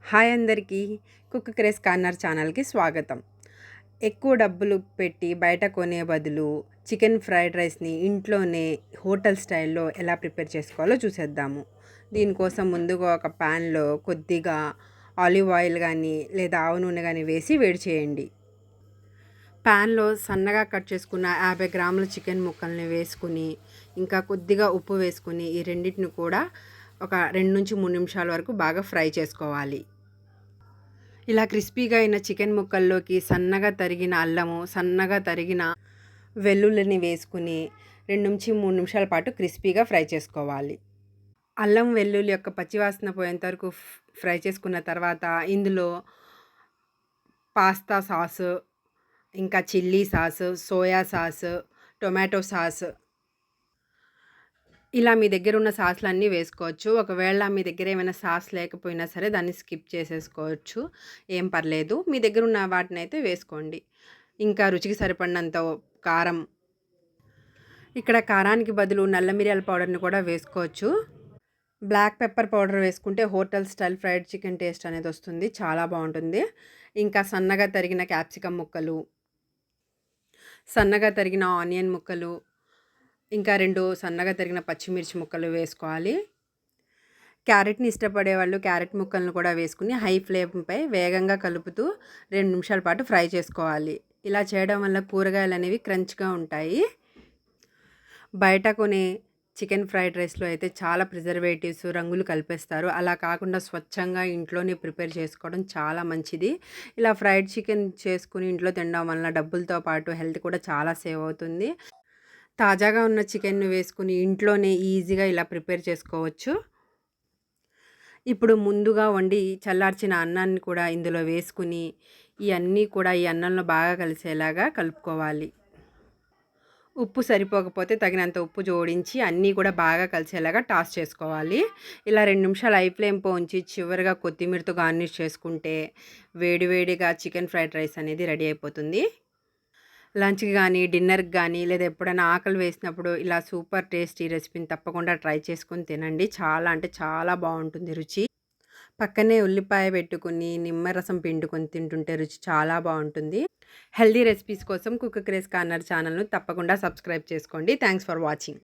Hi అందరికీ. Cook craze corner ఛానల్కి స్వాగతం. ఎక్కువ డబ్బులు పెట్టి బయట కొనే బదులు చికెన్ ఫ్రైడ్ రైస్ని ఇంట్లోనే హోటల్ స్టైల్లో ఎలా ప్రిపేర్ చేసుకోవాలో చూసేద్దాము. దీనికోసం ముందుగా ఒక ప్యాన్లో కొద్దిగా ఆలివ్ ఆయిల్ కానీ లేదా ఆవు నూనె కానీ వేసి వేడి చేయండి. ప్యాన్లో సన్నగా కట్ చేసుకున్న 50 గ్రాముల చికెన్ ముక్కల్ని వేసుకుని ఇంకా కొద్దిగా ఉప్పు వేసుకుని ఈ రెండింటిని కూడా ఒక 2 నుంచి 3 నిమిషాల వరకు బాగా ఫ్రై చేసుకోవాలి. ఇలా క్రిస్పీగా అయిన చికెన్ ముక్కల్లోకి సన్నగా తరిగిన అల్లము, సన్నగా తరిగిన వెల్లుల్లిని వేసుకుని 2 నుంచి 3 నిమిషాల పాటు క్రిస్పీగా ఫ్రై చేసుకోవాలి. అల్లం వెల్లుల్లి యొక్క పచ్చివాసన పోయేంత వరకు ఫ్రై చేసుకున్న తర్వాత ఇందులో పాస్తా సాసు, ఇంకా chilli sauce, soya sauce, tomato sauce ఇలా మీ దగ్గర ఉన్న సాస్‌లన్నీ వేసుకోవచ్చు. ఒకవేళ మీ దగ్గర ఏమైనా సాస్ లేకపోయినా సరే దాన్ని స్కిప్ చేసేసుకోవచ్చు. ఏం పర్లేదు. మీ దగ్గర ఉన్న వాటినైతే వేసుకోండి. ఇంకా రుచికి సరిపడినంత కారం. ఇక్కడ కారానికి బదులు నల్ల మిరియాల పౌడర్‌ని కూడా వేసుకోవచ్చు. బ్లాక్ పెప్పర్ పౌడర్ వేసుకుంటే hotel style fried chicken taste అనేది వస్తుంది. చాలా బాగుంటుంది. ఇంకా సన్నగా తరిగిన క్యాప్సికమ్ ముక్కలు, సన్నగా తరిగిన ఆనియన్ ముక్కలు, ఇంకా 2 సన్నగా తరిగిన పచ్చిమిర్చి ముక్కలు వేసుకోవాలి. క్యారెట్ని ఇష్టపడే వాళ్ళు క్యారెట్ ముక్కలను కూడా వేసుకుని హై ఫ్లేమ్పై వేగంగా కలుపుతూ 2 నిమిషాల పాటు ఫ్రై చేసుకోవాలి. ఇలా చేయడం వల్ల కూరగాయలు అనేవి క్రంచ్గా ఉంటాయి. బయట కొనే చికెన్ ఫ్రైడ్ రైస్లో అయితే చాలా ప్రిజర్వేటివ్స్, రంగులు కలిపేస్తారు. అలా కాకుండా స్వచ్ఛంగా ఇంట్లోనే ప్రిపేర్ చేసుకోవడం చాలా మంచిది. ఇలా ఫ్రైడ్ చికెన్ చేసుకుని ఇంట్లో తినడం వల్ల డబ్బులతో పాటు హెల్త్ కూడా చాలా సేవ్ అవుతుంది. తాజాగా ఉన్న చికెన్‌ని వేసుకుని ఇంట్లోనే ఈజీగా ఇలా ప్రిపేర్ చేసుకోవచ్చు. ఇప్పుడు ముందుగా వండి చల్లార్చిన అన్నాన్ని కూడా ఇందులో వేసుకుని ఇవన్నీ కూడా ఈ అన్నంలో బాగా కలిసేలాగా కలుపుకోవాలి. ఉప్పు సరిపోకపోతే తగినంత ఉప్పు జోడించి అన్నీ కూడా బాగా కలిసేలాగా టాస్ చేసుకోవాలి. ఇలా 2 నిమిషాలు హై ఫ్లేమ్‌పై ఉంచి చివరిగా కొత్తిమీరతో గార్నిష్ చేసుకుంటే వేడివేడిగా చికెన్ ఫ్రైడ్ రైస్ అనేది రెడీ అయిపోతుంది. లంచ్‌కి కానీ, డిన్నర్‌కి కానీ లేదా ఎప్పుడైనా ఆకలి వేసినప్పుడు ఇలా సూపర్ టేస్టీ రెసిపీని తప్పకుండా ట్రై చేసుకొని తినండి. చాలా అంటే చాలా బాగుంటుంది రుచి. పక్కనే ఉల్లిపాయ పెట్టుకుని నిమ్మరసం పిండుకొని తింటుంటే రుచి చాలా బాగుంటుంది. హెల్దీ రెసిపీస్ కోసం కుక్ క్రేజ్ కార్నర్ ఛానల్‌ను తప్పకుండా సబ్స్క్రైబ్ చేసుకోండి. Thanks for watching.